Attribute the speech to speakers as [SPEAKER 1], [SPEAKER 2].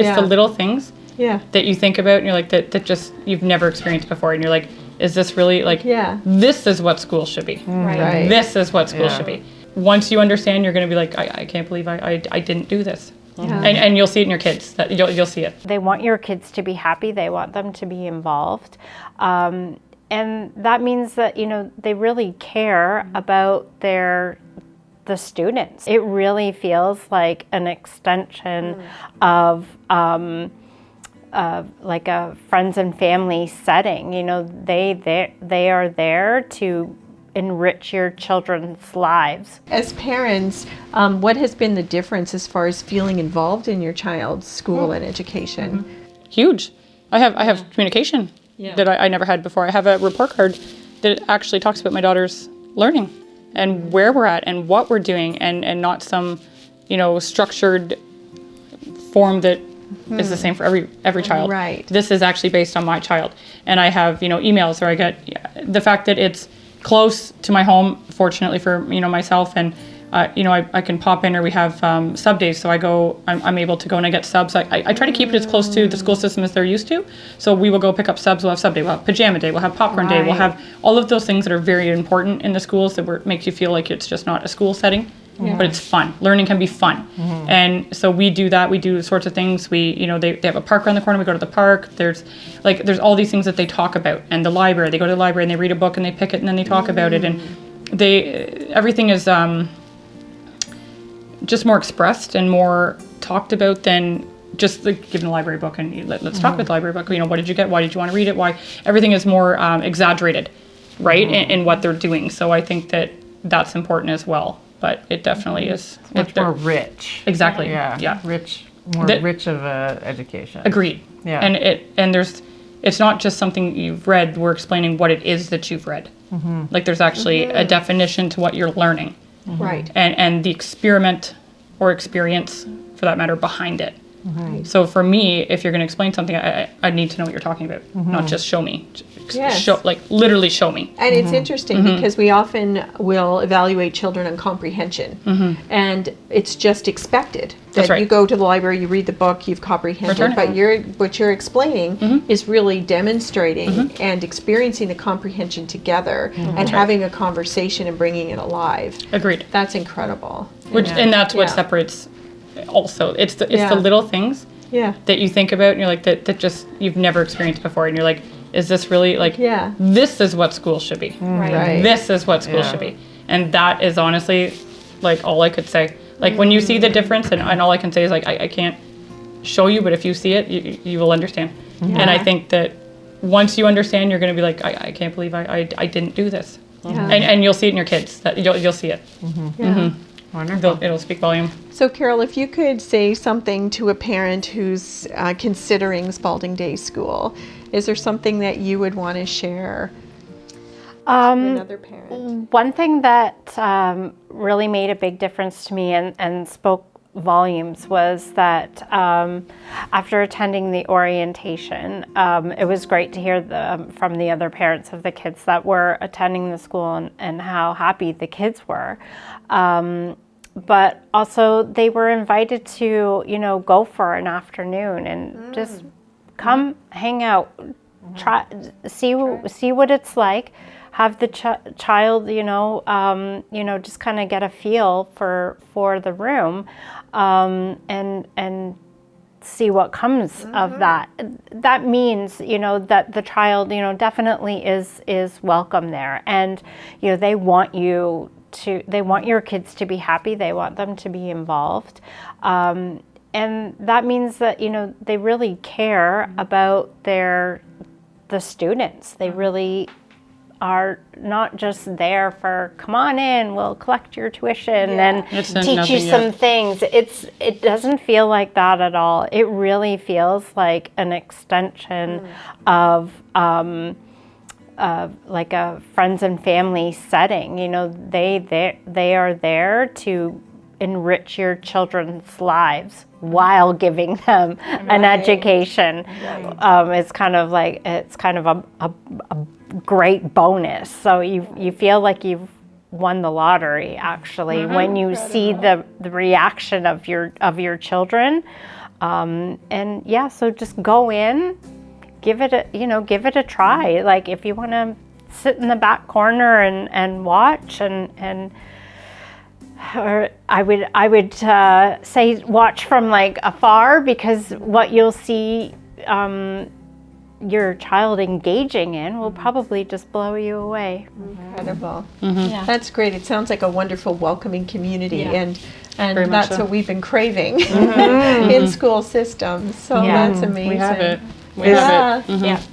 [SPEAKER 1] the little things
[SPEAKER 2] Yeah.
[SPEAKER 1] that you think about and you're like, that just you've never experienced before. And you're like, is this really like,
[SPEAKER 2] Yeah.
[SPEAKER 1] this is what school should be.
[SPEAKER 2] Right.
[SPEAKER 1] This is what school should be. Once you understand, you're going to be like, I can't believe I didn't do this.
[SPEAKER 2] Yeah.
[SPEAKER 1] And you'll see it in your kids. That you'll see it.
[SPEAKER 3] They want your kids to be happy. They want them to be involved. And that means that, they really care about the students. It really feels like an extension of like a friends and family setting. They are there to enrich your children's lives.
[SPEAKER 2] As parents, what has been the difference as far as feeling involved in your child's school and education?
[SPEAKER 1] Huge. I have communication that I never had before. I have a report card that actually talks about my daughter's learning and where we're at and what we're doing, and not some, structured form that is the same for every child.
[SPEAKER 2] Right.
[SPEAKER 1] This is actually based on my child. And I have, emails, or I get the fact that it's close to my home, fortunately for, myself, and I can pop in, or we have sub days, so I'm able to go and I get subs. I try to keep it as close to the school system as they're used to. So we will go pick up subs, we'll have sub day, we'll have pajama day, we'll have popcorn day, we'll have all of those things that are very important in the schools that makes you feel like it's just not a school setting. But it's fun. Learning can be fun. And so we do that. We do sorts of things. They have a park around the corner. We go to the park. There's all these things that they talk about. And the library, they go to the library and they read a book and they pick it and then they talk about it. And everything is just more expressed and more talked about than just like giving a library book and let's talk about the library book. What did you get? Why did you want to read it? Why? Everything is more exaggerated, right, in what they're doing. So I think that's important as well. But it definitely is.
[SPEAKER 4] Much more rich.
[SPEAKER 1] Exactly.
[SPEAKER 4] Yeah. Rich of a education.
[SPEAKER 1] Agreed.
[SPEAKER 4] Yeah.
[SPEAKER 1] And it's not just something you've read. We're explaining what it is that you've read. Like there's actually a definition to what you're learning.
[SPEAKER 2] Right.
[SPEAKER 1] And the experiment or experience, for that matter, behind it.
[SPEAKER 2] Right.
[SPEAKER 1] So for me, if you're going to explain something, I need to know what you're talking about, not just show me.
[SPEAKER 2] Yes.
[SPEAKER 1] Literally show me.
[SPEAKER 2] And it's interesting because we often will evaluate children on comprehension. And it's just expected that
[SPEAKER 1] That's right.
[SPEAKER 2] you go to the library, you read the book, you've comprehended.
[SPEAKER 1] Return it.
[SPEAKER 2] But what you're explaining is really demonstrating and experiencing the comprehension together and having a conversation and bringing it alive.
[SPEAKER 1] Agreed.
[SPEAKER 2] That's incredible.
[SPEAKER 1] And that's what separates. Also, it's the little things that you think about and you're like, that just you've never experienced before, and you're like, is this really like, this is what school should be.
[SPEAKER 2] Right.
[SPEAKER 1] This is what school should be. And that is honestly like all I could say. Like when you see the difference, and all I can say is like, I can't show you, but if you see it, you will understand. And I think that once you understand, you're going to be like, I can't believe I didn't do this. And you'll see it in your kids. That you'll see it.
[SPEAKER 4] Wonderful.
[SPEAKER 1] It'll speak volume.
[SPEAKER 2] So, Carol, if you could say something to a parent who's considering Spaulding Day School, is there something that you would want to share to another parent?
[SPEAKER 3] One thing that really made a big difference to me and spoke volumes was that after attending the orientation, it was great to hear from the other parents of the kids that were attending the school and how happy the kids were. But also they were invited to, go for an afternoon and just come hang out, see what it's like, have the child, just kind of get a feel for the room, and see what comes of that. That means, that the child, definitely is welcome there, and they want your kids to be happy. They want them to be involved. And that means that, they really care about the students. They really are not just there for, come on in, we'll collect your tuition and teach you some things. It doesn't feel like that at all. It really feels like an extension of like a friends and family setting. They are there to enrich your children's lives while giving them an education. It's kind of a great bonus. So you feel like you've won the lottery, actually, when you see the reaction of your children. And yeah, so just go in, give it a try. Like if you want to sit in the back corner and watch or I would say watch from like afar, because what you'll see your child engaging in will probably just blow you away.
[SPEAKER 2] Incredible. Yeah. That's great. It sounds like a wonderful, welcoming community, and that's what we've been craving in school systems. So that's amazing.
[SPEAKER 1] We have it. We have it.
[SPEAKER 5] Yeah.